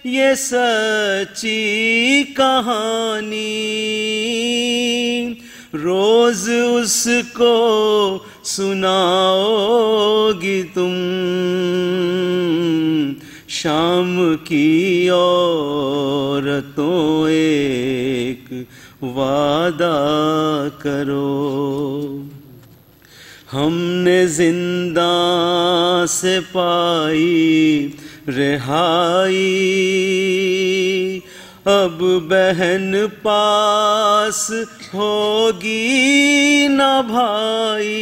یہ سچی کہانی، روز اس کو سناؤ گی تم، شام کی عورتوں ایک وعدہ کرو، ہم نے زنداں سے پائی رہائی، اب بہن پاس ہوگی نہ بھائی،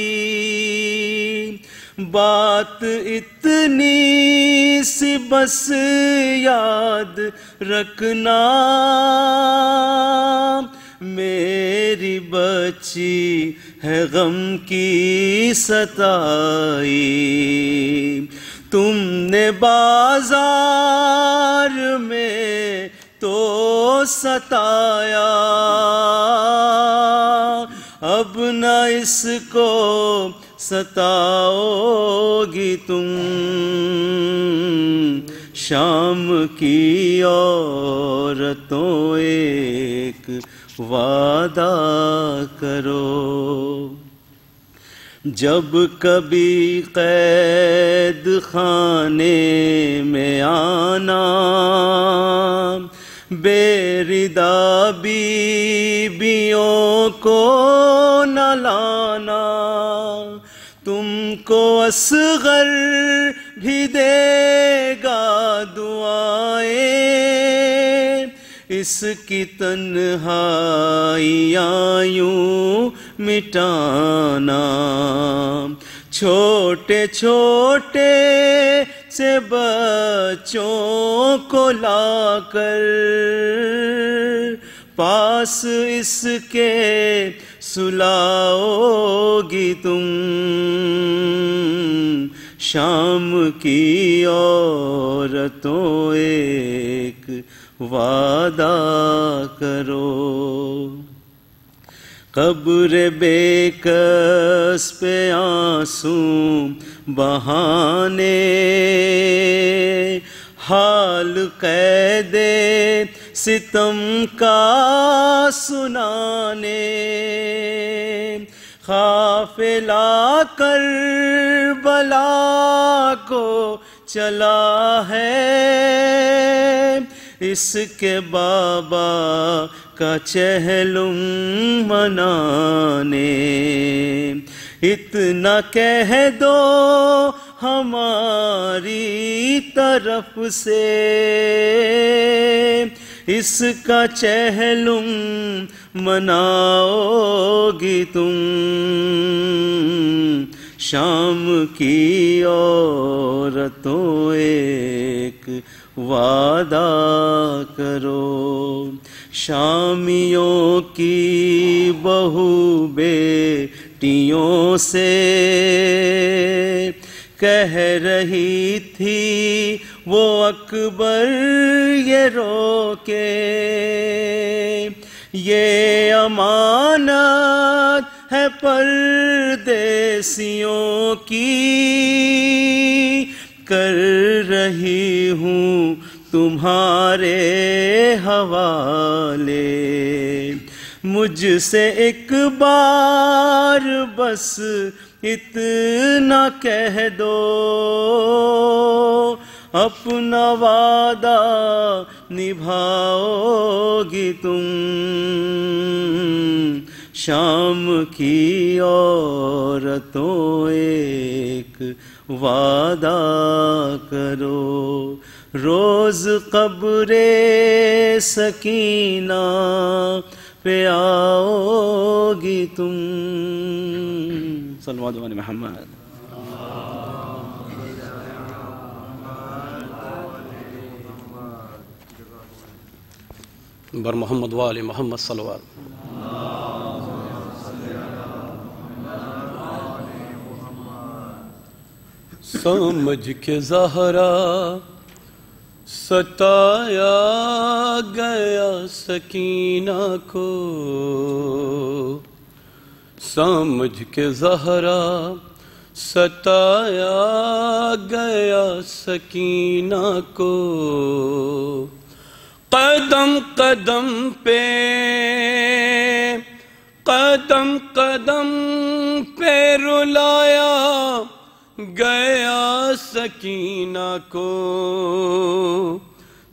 بات اتنی سی بس یاد رکھنا، میری بچی ہے غم کی ستائی، تم نے بازار میں تو ستایا، اب نہ اس کو ستاؤ گی تم، شام کی عورتوں ایک وعدہ کرو، جب کبھی قید خانے میں آنا، بے ردا بیویوں کو نہ لانا، تم کو اصغر بھی دے گا دعائیں، اس کی تنہائیاں یوں مٹانا، چھوٹے چھوٹے سے بچوں کو لا کر پاس اس کے سلاؤ گی تم، شام کی عورتوں ایک وعدہ کرو، قبر بے کس پہ آنسو بہانے، حال قید ستم کا سنانے، قافلہ کربلا کو چلا ہے، اس کے بابا کا چہلم منانے، اتنا کہہ دو ہماری طرف سے، اس کا چہلم مناؤ گی تم، شام کی عورتوں ایک وعدہ کرو، شامیوں کی بہو بیٹیوں سے کہہ رہی تھی وہ اکبر یہ رو کے، یہ امانت ہے پردیسیوں کی، کر رہی ہوں تمہارے حوالے، مجھ سے ایک بار بس اتنا کہہ دو، اپنا وعدہ نبھاؤ گی تم، شام کی عورتوں ایک وعدہ کرو، روز قبر سکینہ پہ آؤ گی تم، صلوات علی محمد۔ بر محمد وآل محمد صلوات۔ سمجھ کے زہرا ستایا گیا سکینہ کو، سمجھ کے زہرا ستایا گیا سکینہ کو، قدم قدم پہ قدم قدم پہ رلایا گیا سکینہ کو،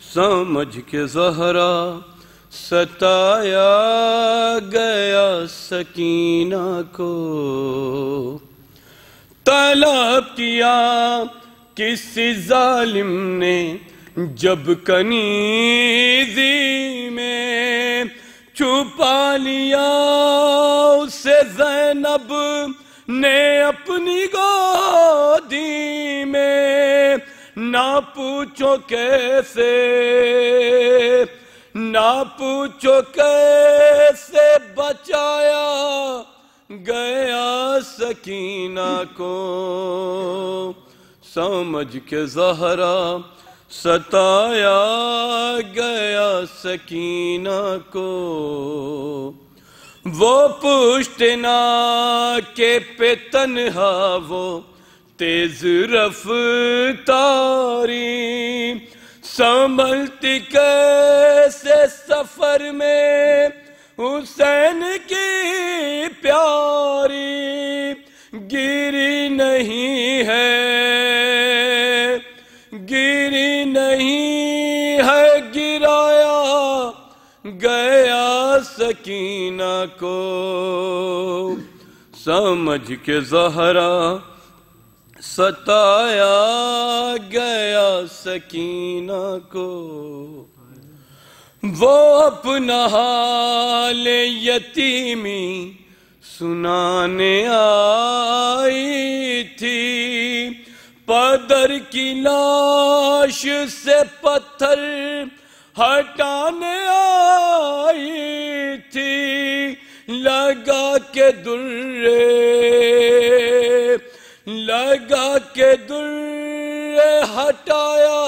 سمجھ کے زہرا ستایا گیا سکینہ کو، طلب کیا کسی ظالم نے جب کنیزی میں، چھپا لیا اسے زینب نے اپنی گودی میں، نہ پوچھو کیسے نہ پوچھو کیسے بچایا گیا سکینہ کو، سمجھ کے زہرا ستایا گیا سکینہ کو، وہ پشتنا کے پہ تنہا وہ تیز رفتاری، سنبھلتی کیسے سفر میں حسین کی پیاری، گری نہیں ہے گری نہیں ہے گرایا گیا سکینہ کو، سمجھ کے زہرا ستایا گیا سکینہ کو، وہ اپنا حال یتیمی سنانے آئی تھی، پدر کی لاش سے پتھر ہٹانے آئی تھی، لگا کے درے ہٹایا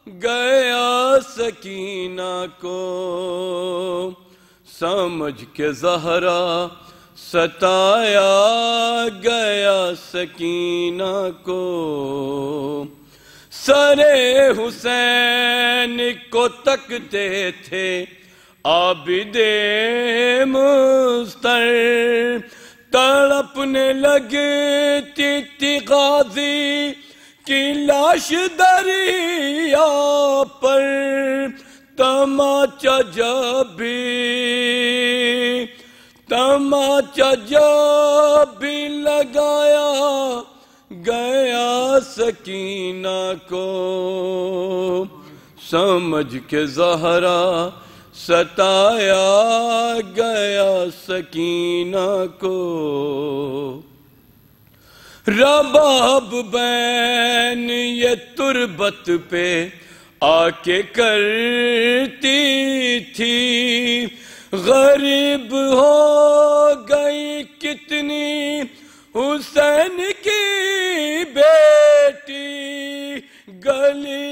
گیا سکینہ کو، سمجھ کے زہرا ستایا گیا سکینہ کو، سر حسین کو تکتے تھے عابد مضطر، تڑپنے لگتی تھی غازی کی لاش دریا پر، تماچا جب بھی لگایا گیا سکینہ کو، سمجھ کے زہرا ستایا گیا سکینہ کو، رباب بین یہ تربت پہ آ کے کرتی تھی، غریب ہو گئی کتنی حسین کی بیٹی، گلی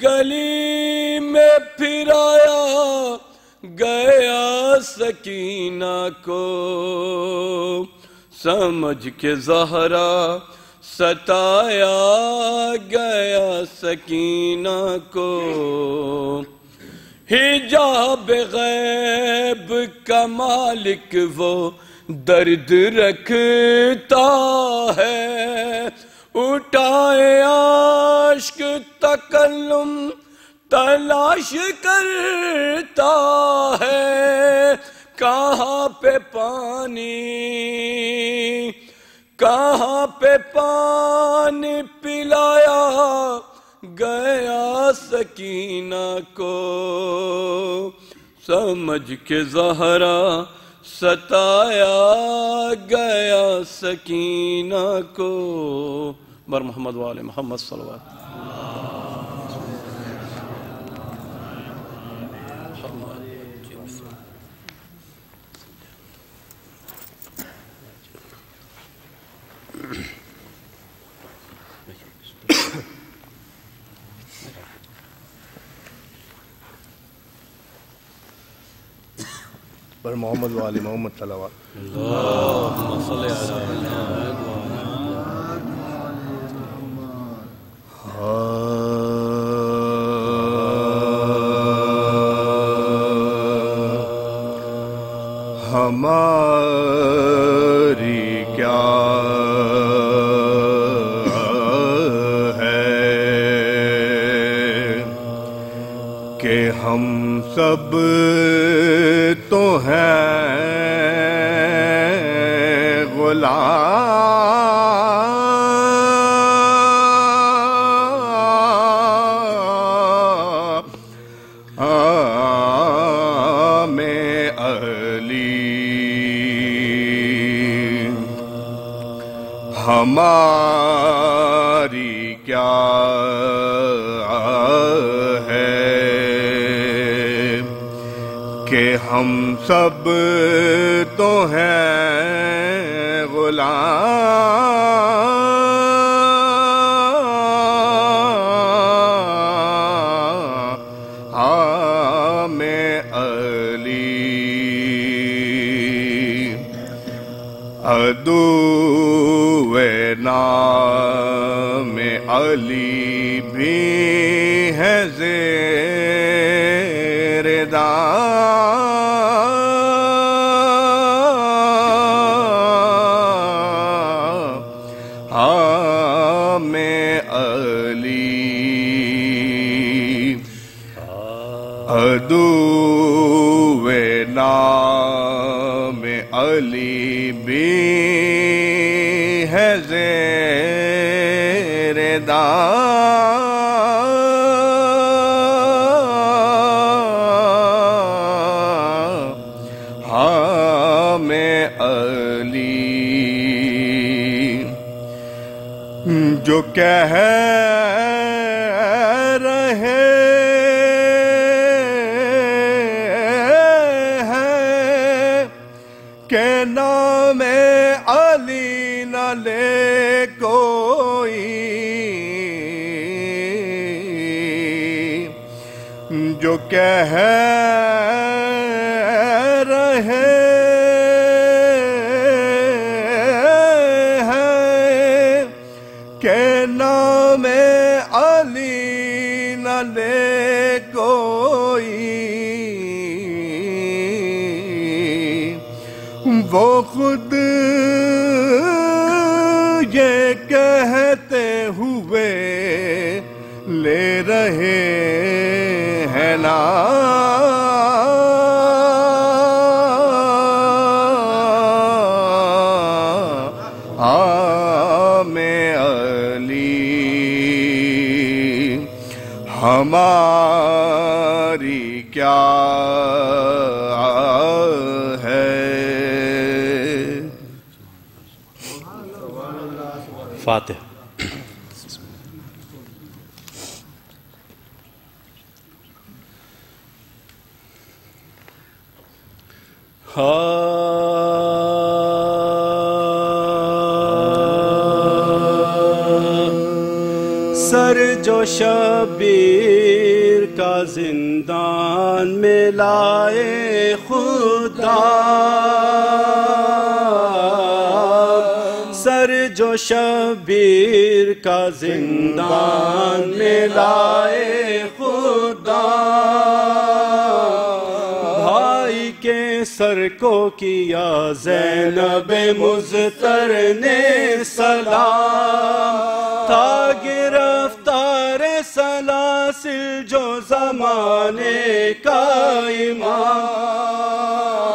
گلی میں پھرایا گیا سکینہ کو، سمجھ کے زہرا ستایا گیا سکینہ کو، حجاب غیب کا مالک وہ درد رکھتا ہے، اٹھائے عشق تکلم تلاش کرتا ہے، کہاں پہ پانی پلایا گیا سکینہ کو، سمجھ کے زہرا ستایا گیا سکینہ کو، بر محمد وآل محمد صلوات۔ پر محمد وآل محمد صلوات۔ اللہم صلی علی محمد۔ ہم سب تو ہیں غلام علی، ہماری کیا ہے کہ ہم سب تو ہیں غلام علی، عدو نام علی بھی ہے زیر دام علی، عدو نام علی بھی ہے زیر دام علی، جو کہہ رہے کہ نام علی نہ لے کوئی، جو کہہ رہے ہیں کہ نام علی نہ لے کوئی، وہ خود یہ کہتے ہوئے لے رہے ہیں نام علی، ہماری کیا ہے۔ فاتح۔ سر جو شبیر کا زندان میں لائے خدا، سر جو شبیر کا زندان میں لائے خدا، بھائی کے سر کو کیا زینب مضطر نے سلام، تھا گرفتار سلاسل جو زمانے کا امام،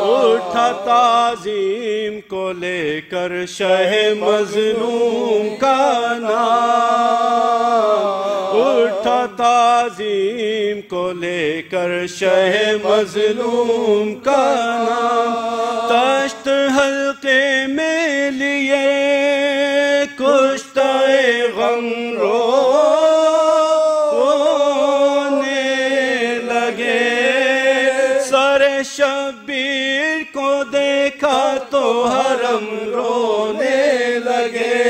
اٹھا تعظیم کو لے کر شہ مظلوم کا نام، اٹھا تعظیم کو لے کر شہ مظلوم کا نام، تشت حلقے میں لیے کشتہ غم رونے لگے، سر شبیر کو دیکھا تو حرم رونے لگے،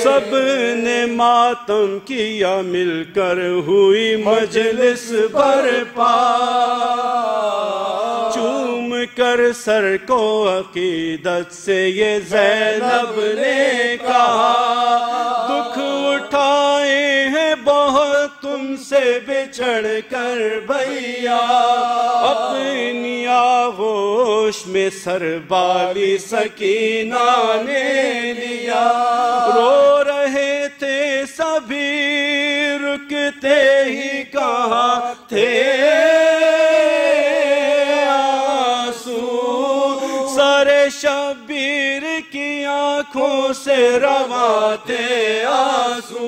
سب نے ماتم کیا مل کر ہوئی مجلس برپا، چوم کر سر کو عقیدت سے یہ زینب نے کہا، دکھ اٹھائے ہیں بہت تم سے بچھڑ کر بھیا، اپنی آغوش میں سر بالی سکینہ نے لیا، رو رہے تھے سبھی رکتے ہی کہاں تھے سے رواں تھے آنسو،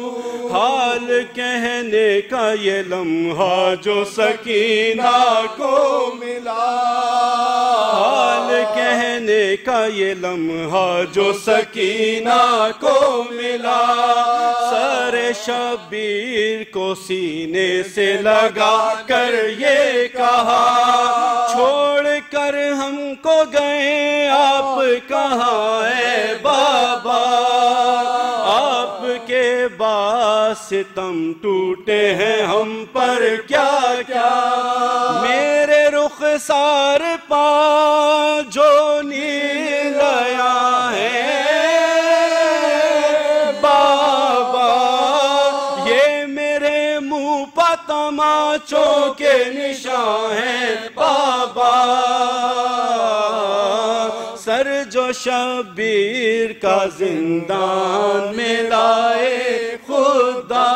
حال کہنے کا یہ لمحہ جو سکینہ کو ملا، حال کہنے کا یہ لمحہ جو سکینہ کو ملا، سر شبیر کو سینے سے لگا کر یہ کہا، چھوڑ کر ہم کو گئے آپ کہاں اے بابا، آپ کے ستم ٹوٹے ہیں ہم پر کیا کیا، میرے رخسار پا جو نیل آیا ہے بابا، یہ میرے منہ پہ تماچوں کے نشان ہیں بابا، سر جو شبیر کا زندان میں لائے خدا۔